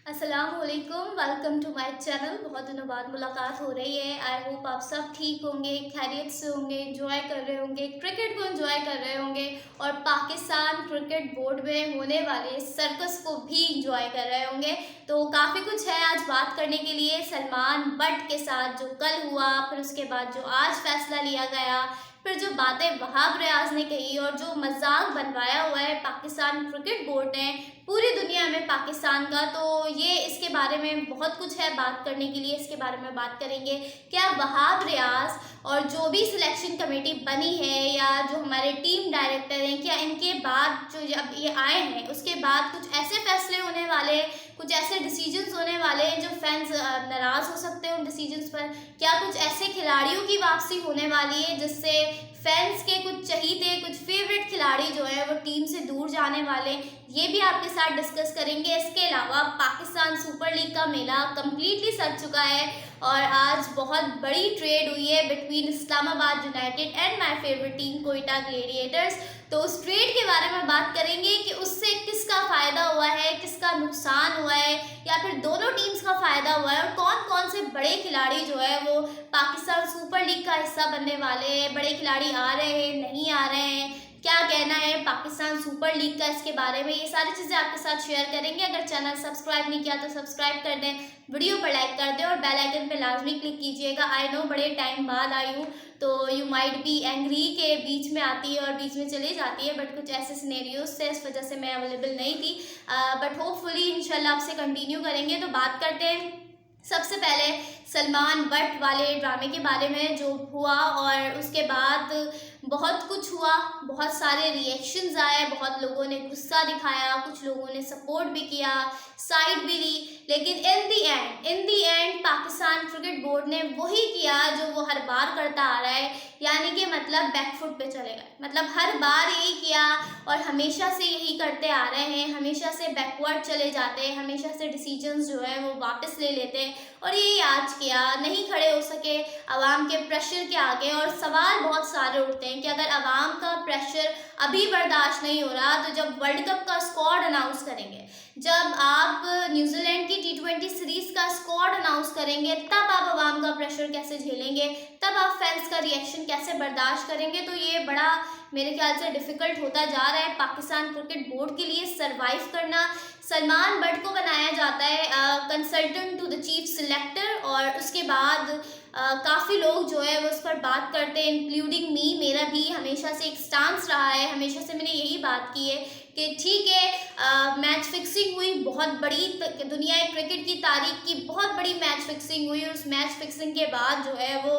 अस्सलामुअलैकुम, welcome to my channel. बहुत दिनों बाद मुलाकात हो रही है। आई होप आप सब ठीक होंगे, खैरियत से होंगे, एंजॉय कर रहे होंगे, क्रिकेट को एंजॉय कर रहे होंगे और पाकिस्तान क्रिकेट बोर्ड में होने वाले सर्कस को भी एंजॉय कर रहे होंगे। तो काफ़ी कुछ है आज बात करने के लिए। सलमान बट के साथ जो कल हुआ, फिर उसके बाद जो आज फैसला लिया गया, फिर जो बातें वहाब रियाज ने कही और जो मजाक बनवाया हुआ है पाकिस्तान क्रिकेट बोर्ड ने पूरी दुनिया में पाकिस्तान का, तो ये इसके बारे में बहुत कुछ है बात करने के लिए। इसके बारे में बात करेंगे क्या वहाब रियाज और जो भी सिलेक्शन कमेटी बनी है या जो हमारे टीम डायरेक्टर हैं, क्या इनके बाद जो जब ये आए हैं उसके बाद कुछ ऐसे फैसले होने वाले, कुछ ऐसे डिसीजंस होने वाले हैं जो फैंस नाराज़ हो सकते हैं उन डिसीजंस पर। क्या कुछ ऐसे खिलाड़ियों की वापसी होने वाली है जिससे फैंस के कुछ चहीते, कुछ फेवरेट खिलाड़ी जो है वो टीम से दूर जाने वाले, ये भी आपके साथ डिस्कस करेंगे। इसके अलावा पाकिस्तान सुपर लीग का मेला कंप्लीटली सज चुका है और आज बहुत बड़ी ट्रेड हुई है between Islamabad United and my favourite team Quetta gladiators. तो उस ट्रेड के बारे में बात करेंगे कि उससे किसका फ़ायदा हुआ है, किसका नुकसान हुआ है, या फिर दोनों टीम्स का फ़ायदा हुआ है और कौन कौन से बड़े खिलाड़ी जो है वो पाकिस्तान सुपर लीग का हिस्सा बनने वाले हैं। बड़े खिलाड़ी आ रहे हैं, नहीं आ रहे हैं, क्या कहना है पाकिस्तान सुपर लीग का, इसके बारे में ये सारी चीज़ें आपके साथ शेयर करेंगे। अगर चैनल सब्सक्राइब नहीं किया तो सब्सक्राइब कर दें, वीडियो पर लाइक कर दें और बेल आइकन पे लाजमी क्लिक कीजिएगा। आई नो बड़े टाइम बाद आई हूँ तो यू माइट बी एंग्री के बीच में आती है और बीच में चली जाती है, बट कुछ ऐसे सिनेरियोज से इस वजह से मैं अवेलेबल नहीं थी। बट होपफुली इंशाल्लाह आपसे कंटिन्यू करेंगे। तो बात करते हैं सबसे पहले सलमान बट वाले ड्रामे के बारे में जो हुआ, और उसके बाद बहुत कुछ हुआ, बहुत सारे रिएक्शंस आए, बहुत लोगों ने गुस्सा दिखाया, कुछ लोगों ने सपोर्ट भी किया, साइड भी ली, लेकिन इन दी एंड पाकिस्तान क्रिकेट बोर्ड ने वही किया जो वो हर बार करता आ रहा है, यानी कि मतलब बैकफुट पे चले गए। मतलब हर बार यही किया और हमेशा से यही करते आ रहे हैं, हमेशा से बैकवर्ड चले जाते हैं, हमेशा से डिसीजंस जो है वो वापस ले लेते हैं और यही आज किया। नहीं खड़े हो सके आवाम के प्रेशर के आगे और सवाल बहुत सारे उठते हैं कि अगर आवाम का प्रेशर अभी बर्दाश्त नहीं हो रहा तो जब वर्ल्ड कप का स्क्वाड अनाउंस करेंगे, जब आप न्यूजीलैंड की T20 सीरीज़ का स्क्वाड अनाउंस करेंगे, तब आप आवाम का प्रेशर कैसे झेलेंगे, तब आप फैंस का रिएक्शन कैसे बर्दाश्त करेंगे। तो ये बड़ा मेरे ख्याल से डिफ़िकल्ट होता जा रहा है पाकिस्तान क्रिकेट बोर्ड के लिए सर्वाइव करना। सलमान बट को बनाया जाता है consultant to the chief selector और उसके बाद काफ़ी लोग जो है वो उस पर बात करते हैं, इंक्लूडिंग मी। मेरा भी हमेशा से एक स्टांस रहा है, हमेशा से मैंने यही बात की है कि ठीक है मैच फिक्सिंग हुई, बहुत बड़ी दुनिया क्रिकेट की तारीख की बहुत बड़ी मैच फिक्सिंग हुई और उस मैच फिक्सिंग के बाद जो है वो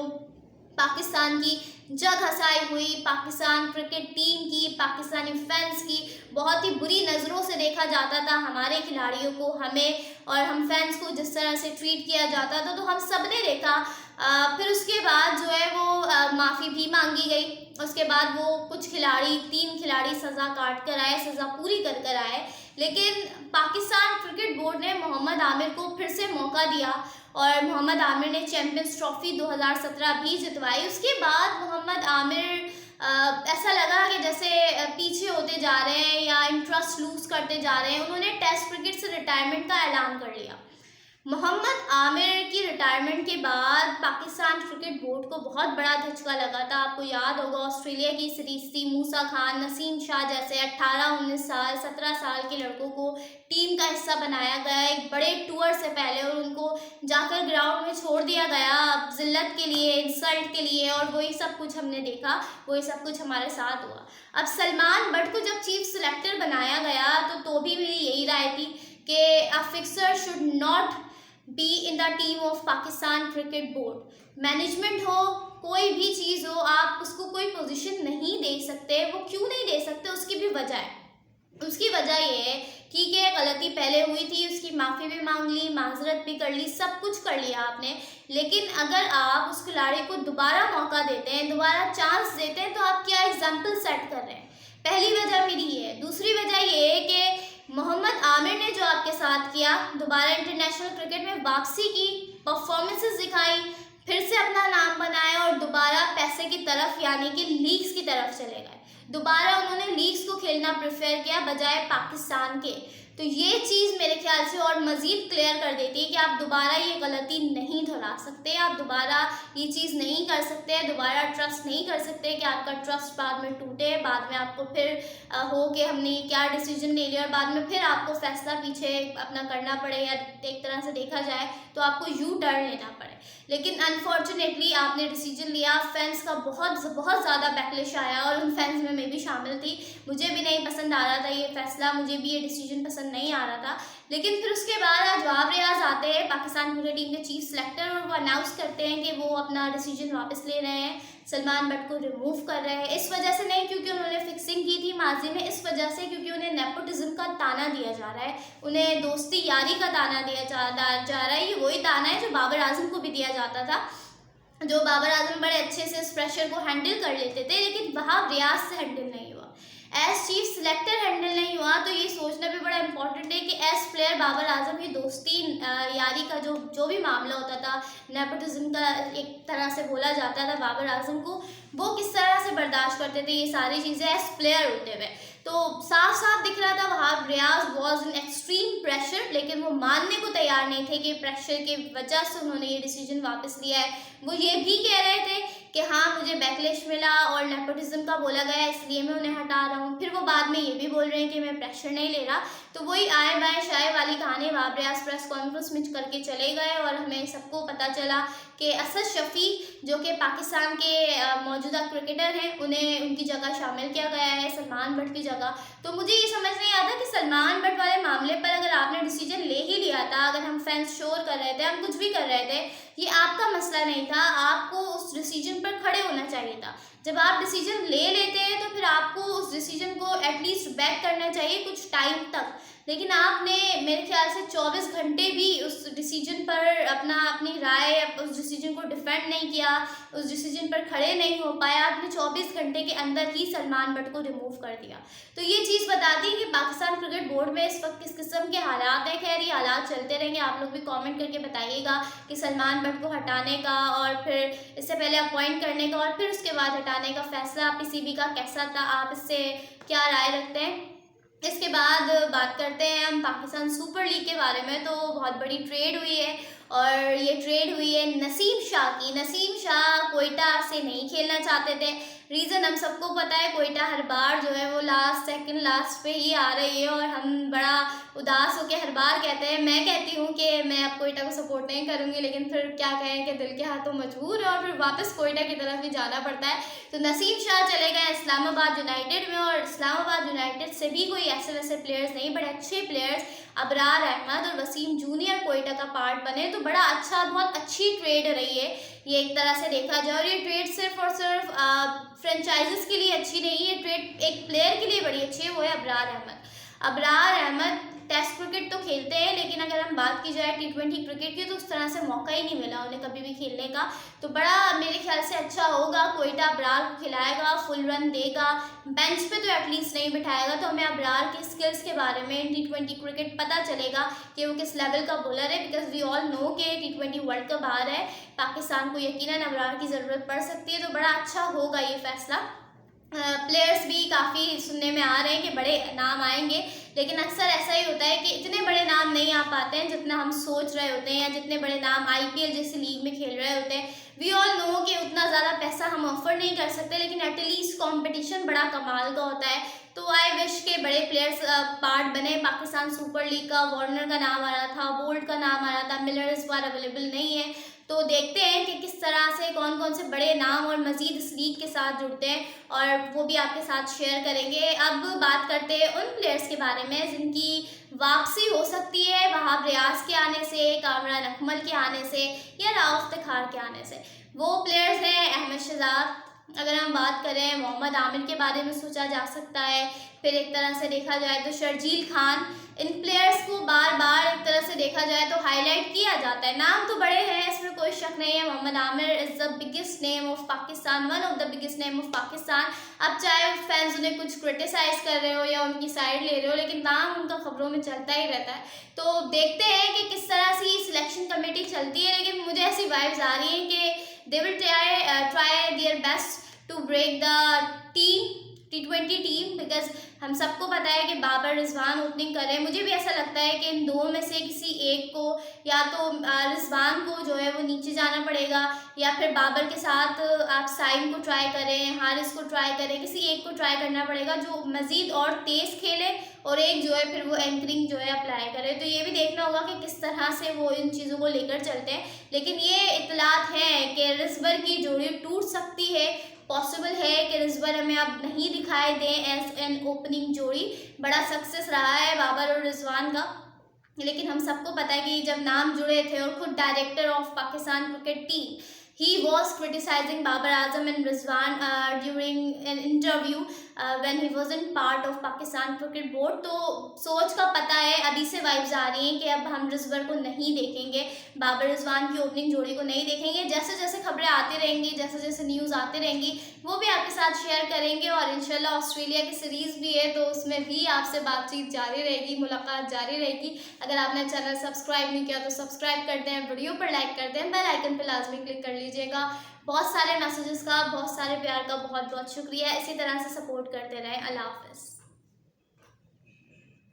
पाकिस्तान की जग हंसाई हुई, पाकिस्तान क्रिकेट टीम की, पाकिस्तानी फैंस की बहुत ही बुरी नज़रों से देखा जाता था हमारे खिलाड़ियों को, हमें और हम फैंस को जिस तरह से ट्रीट किया जाता था, तो हम सब ने देखा। फिर उसके बाद जो है वो माफ़ी भी मांगी गई। उसके बाद वो कुछ खिलाड़ी, 3 खिलाड़ी सज़ा काट कर आए, सज़ा पूरी कर कर आए, लेकिन पाकिस्तान क्रिकेट बोर्ड ने मोहम्मद आमिर को फिर से मौका दिया और मोहम्मद आमिर ने चैम्पियंस ट्रॉफी 2017 भी जितवाई। उसके बाद मोहम्मद आमिर ऐसा लगा कि जैसे पीछे होते जा रहे हैं या इंटरेस्ट लूज करते जा रहे हैं। उन्होंने टेस्ट क्रिकेट से रिटायरमेंट का ऐलान कर लिया। मोहम्मद आमिर की रिटायरमेंट के बाद पाकिस्तान क्रिकेट बोर्ड को बहुत बड़ा धचका लगा था। आपको याद होगा ऑस्ट्रेलिया की सीरीज थी, मूसा खान, नसीम शाह जैसे 18, 19 साल, 17 साल के लड़कों को टीम का हिस्सा बनाया गया एक बड़े टूर से पहले और उनको जाकर ग्राउंड में छोड़ दिया गया जिल्लत के लिए, इंसल्ट के लिए, और वही सब कुछ हमने देखा, वही सब कुछ हमारे साथ हुआ। अब सलमान बट को जब चीफ सिलेक्टर बनाया गया तो भी मेरी यही राय थी कि a fixer should not be in the team of Pakistan cricket board. Management हो, कोई भी चीज़ हो, आप उसको कोई पोजीशन नहीं दे सकते। वो क्यों नहीं दे सकते, उसकी भी वजह है। उसकी वजह ये है कि गलती पहले हुई थी, उसकी माफ़ी भी मांग ली, माजरत भी कर ली, सब कुछ कर लिया आपने, लेकिन अगर आप उस खिलाड़ी को दोबारा मौका देते हैं, दोबारा चांस देते हैं, तो आप क्या एग्जाम्पल सेट कर रहे हैं। पहली वजह मेरी ये है। दूसरी वजह ये है कि मोहम्मद आमिर ने जो आपके साथ किया, दोबारा इंटरनेशनल क्रिकेट में वापसी की, परफॉर्मेंसेस दिखाई, फिर से अपना नाम बनाया और दोबारा पैसे की तरफ यानी कि लीग्स की तरफ चले गए। दोबारा उन्होंने लीग्स को खेलना प्रेफर किया बजाय पाकिस्तान के। तो ये चीज़ मेरे ख्याल से और मज़ीद क्लियर कर देती है कि आप दोबारा ये गलती नहीं दोहरा सकते, आप दोबारा ये चीज़ नहीं कर सकते, दोबारा ट्रस्ट नहीं कर सकते कि आपका ट्रस्ट बाद में टूटे, बाद में आपको फिर हो कि हमने क्या डिसीजन ले लिया और बाद में फिर आपको फैसला पीछे अपना करना पड़े, या एक तरह से देखा जाए तो आपको यू टर्न लेना पड़े। लेकिन अनफॉर्चुनेटली आपने डिसीजन लिया, फैंस का बहुत ज़्यादा बैकलिश आया और उन फैंस में मैं भी शामिल थी। मुझे भी नहीं पसंद आ रहा था ये फैसला, मुझे भी ये डिसीजन पसंद नहीं आ रहा था। लेकिन फिर उसके बाद आज जवाब रियाज आते हैं, पाकिस्तान क्रिकेट टीम के चीफ सेलेक्टर, और वो अनाउंस करते हैं कि वो अपना डिसीजन वापस ले रहे हैं, सलमान बट को रिमूव कर रहे हैं। इस वजह से नहीं क्योंकि उन्होंने फिक्सिंग की थी माजी में, इस वजह से क्योंकि उन्हें नेपोटिज्म का ताना दिया जा रहा है, उन्हें दोस्ती यारी का ताना दिया जा रहा है। ये वही ताना है जो बाबर आजम को भी दिया जाता था, जो बाबर आजम बड़े अच्छे से इस प्रेशर को हैंडल कर लेते थे, लेकिन वहाब रियाज से हैंडल नहीं हुआ, एज चीफ सिलेक्टर हैंडल नहीं हुआ। तो ये सोचना भी बड़ा इंपॉर्टेंट है कि एज प्लेयर बाबर आजम की दोस्ती यारी का जो भी मामला होता था, नेपोटिज्म का एक तरह से बोला जाता था बाबर आजम को, वो किस तरह से बर्दाश्त करते थे ये सारी चीज़ें एज प्लेयर होते हुए। तो साफ साफ दिख रहा था Wahab Riaz was in extreme pressure, लेकिन वो मानने को तैयार नहीं थे कि प्रेशर की वजह से उन्होंने ये डिसीजन वापस लिया है। वो ये भी कह रहे थे कि हाँ मुझे बैकलिश मिला और नेपोटिज्म का बोला गया इसलिए मैं उन्हें हटा रहा हूँ। फिर वो बाद में ये भी बोल रहे हैं कि मैं प्रेशर नहीं ले रहा। तो वही आए बाएँ शाये वाली कहानी वहाब रियाज प्रेस कॉन्फ्रेंस में करके चले गए और हमें सबको पता चला कि असद शफी जो कि पाकिस्तान के मौजूदा क्रिकेटर हैं, उन्हें उनकी जगह शामिल किया गया है सलमान बट की जगह। तो मुझे ये समझ नहीं आता कि सलमान बट वाले मामले पर अगर आपने डिसीजन ले ही लिया था, अगर हम फैंस शोर कर रहे थे, हम कुछ भी कर रहे थे, ये आपका मसला नहीं था, आपको उस डिसीजन पर खड़े होना चाहिए था। जब आप डिसीजन ले लेते हैं तो फिर आपको उस डिसीजन को एटलीस्ट बैक करना चाहिए कुछ टाइम तक। लेकिन आपने मेरे ख्याल से 24 घंटे भी उस डिसीजन पर अपनी राय, उस डिसीजन को डिफेंड नहीं किया, उस डिसीजन पर खड़े नहीं हो पाया। आपने 24 घंटे के अंदर ही सलमान बट को रिमूव कर दिया। तो ये चीज़ बताती है कि पाकिस्तान क्रिकेट बोर्ड में इस वक्त किस किस्म के हालात हैं। खैर ये हालात चलते रहेंगे, आप लोग भी कमेंट करके बताइएगा कि सलमान बट को हटाने का और फिर इससे पहले अपॉइंट करने का और फिर उसके बाद हटाने का फैसला पीसीबी का कैसा था, आप इससे क्या राय रखते हैं। इसके बाद बात करते हैं हम पाकिस्तान सुपर लीग के बारे में। तो बहुत बड़ी ट्रेड हुई है और ये ट्रेड हुई है नसीम शाह की। नसीम शाह कोयटा से नहीं खेलना चाहते थे, रीज़न हम सबको पता है, कोयटा हर बार जो है वो सेकंड लास्ट पे ही आ रही है और हम बड़ा उदास होकर हर बार कहते हैं। मैं कहती हूँ कि मैं अब कोयटा को सपोर्ट नहीं करूँगी, लेकिन फिर क्या कहें कि दिल के हाथों मजबूर है और फिर वापस कोयटा की तरफ ही जाना पड़ता है। तो नसीम शाह चले गए इस्लामाबाद यूनाइटेड में और इस्लामाबाद यूनाइटेड से भी कोई ऐसे वैसे प्लेयर्स नहीं, बड़े अच्छे प्लेयर्स अबरार अहमद और वसीम जूनियर कोयटा का पार्ट बने। तो बड़ा अच्छा, बहुत अच्छी ट्रेड रही है ये एक तरह से देखा जाए। और ये ट्रेड सिर्फ और सिर्फ फ्रेंचाइजेस के लिए अच्छी नहीं है, ट्रेड एक प्लेयर के लिए बड़ी अच्छी है, वो है अबरार अहमद। अबरार अहमद टेस्ट क्रिकेट तो खेलते हैं, लेकिन अगर हम बात की जाए T20 क्रिकेट की तो उस तरह से मौका ही नहीं मिला उन्हें कभी भी खेलने का। तो बड़ा मेरे ख्याल से अच्छा होगा, कोयटा अबरार को खिलाएगा, फुल रन देगा, बेंच पे तो एटलीस्ट नहीं बिठाएगा। तो हमें अबरार के स्किल्स के बारे में T20 क्रिकेट पता चलेगा कि वो किस लेवल का बॉलर है, बिकॉज वी ऑल नो कि T20 वर्ल्ड कप आ रहा है, पाकिस्तान को यकीनन अबरार की ज़रूरत पड़ सकती है। तो बड़ा अच्छा होगा ये फैसला। प्लेयर्स भी काफ़ी सुनने में आ रहे हैं कि बड़े नाम आएंगे, लेकिन अक्सर ऐसा ही होता है कि इतने बड़े नाम नहीं आ पाते हैं जितना हम सोच रहे होते हैं, या जितने बड़े नाम IPL जैसी लीग में खेल रहे होते हैं। वी ऑल नो कि उतना ज़्यादा पैसा हम ऑफर नहीं कर सकते, लेकिन एटलीस्ट कंपटीशन बड़ा कमाल का होता है। तो आई विश के बड़े प्लेयर्स पार्ट बने। पाकिस्तान सुपर लीग का वार्नर का नाम आ रहा था, बोल्ट का नाम आ रहा था, मिलर इस बार अवेलेबल नहीं है। तो देखते हैं कि किस तरह से कौन कौन से बड़े नाम और मज़ीद इस लीग के साथ जुड़ते हैं, और वो भी आपके साथ शेयर करेंगे। अब बात करते हैं उन प्लेयर्स के बारे में जिनकी वापसी हो सकती है वहाब रियाज के आने से, कामरान अकमल के आने से, या राव इफ्तिखार के आने से। वो प्लेयर्स हैं अहमद शहजाद। अगर हम बात करें मोहम्मद आमिर के बारे में सोचा जा सकता है, फिर एक तरह से देखा जाए तो शर्जील खान। इन प्लेयर्स को बार बार एक तरह से देखा जाए तो हाईलाइट किया जाता है, नाम तो बड़े हैं, इसमें कोई शक नहीं है। Mohammad Amir is the biggest name of Pakistan, one of the biggest name of Pakistan. अब चाहे फैंस उन्हें कुछ क्रिटिसाइज़ कर रहे हो या उनकी साइड ले रहे हो, लेकिन नाम उनका खबरों में चलता ही रहता है। तो देखते हैं कि किस तरह से सिलेक्शन कमेटी चलती है, लेकिन मुझे ऐसी वाइब्स आ रही हैं कि they will try their best to break the team T20 team, because हम सबको पता है कि बाबर रिजवान ओपनिंग कर रहे हैं। मुझे भी ऐसा लगता है कि इन दो में से किसी एक को, या तो रिजवान को जो है वो नीचे जाना पड़ेगा, या फिर बाबर के साथ आप साइम को ट्राई करें, हारिस को ट्राई करें, किसी एक को ट्राई करना पड़ेगा जो मज़ीद और तेज़ खेले, और एक जो है फिर वो एंकरिंग जो है अप्लाई करे। तो ये भी देखना होगा कि किस तरह से वो इन चीज़ों को लेकर चलते हैं। लेकिन ये इतलात है कि रिजवर की जोड़ी टूट सकती है, पॉसिबल है कि रिजवर हमें अब नहीं दिखाई दें एज एन ओपनिंग जोड़ी। बड़ा सक्सेस रहा है बाबर और रिजवान का, लेकिन हम सबको पता है कि जब नाम जुड़े थे और खुद director of Pakistan cricket team he was criticizing Babar Azam and Rizwan during an interview when he wasn't part of Pakistan Cricket Board। तो सोच का पता है, अभी से वाइब्स आ रही हैं कि अब हम रिजवर को नहीं देखेंगे, बाबर रिजवान की ओपनिंग जोड़ी को नहीं देखेंगे। जैसे जैसे खबरें आती रहेंगी, जैसे जैसे न्यूज़ आती रहेंगी, वो भी आपके साथ शेयर करेंगे। और इंशाल्लाह ऑस्ट्रेलिया की सीरीज़ भी है, तो उसमें भी आपसे बातचीत जारी रहेगी, मुलाकात जारी रहेगी। अगर आपने चैनल सब्सक्राइब नहीं किया तो सब्सक्राइब कर दें, वीडियो पर लाइक कर दें, बेल आइकन पर लाजमी क्लिक कर लीजिएगा। बहुत सारे मैसेजेस का, बहुत सारे प्यार का बहुत बहुत शुक्रिया। इसी तरह से सपोर्ट करते रहें। अल्लाह हाफ़िज़।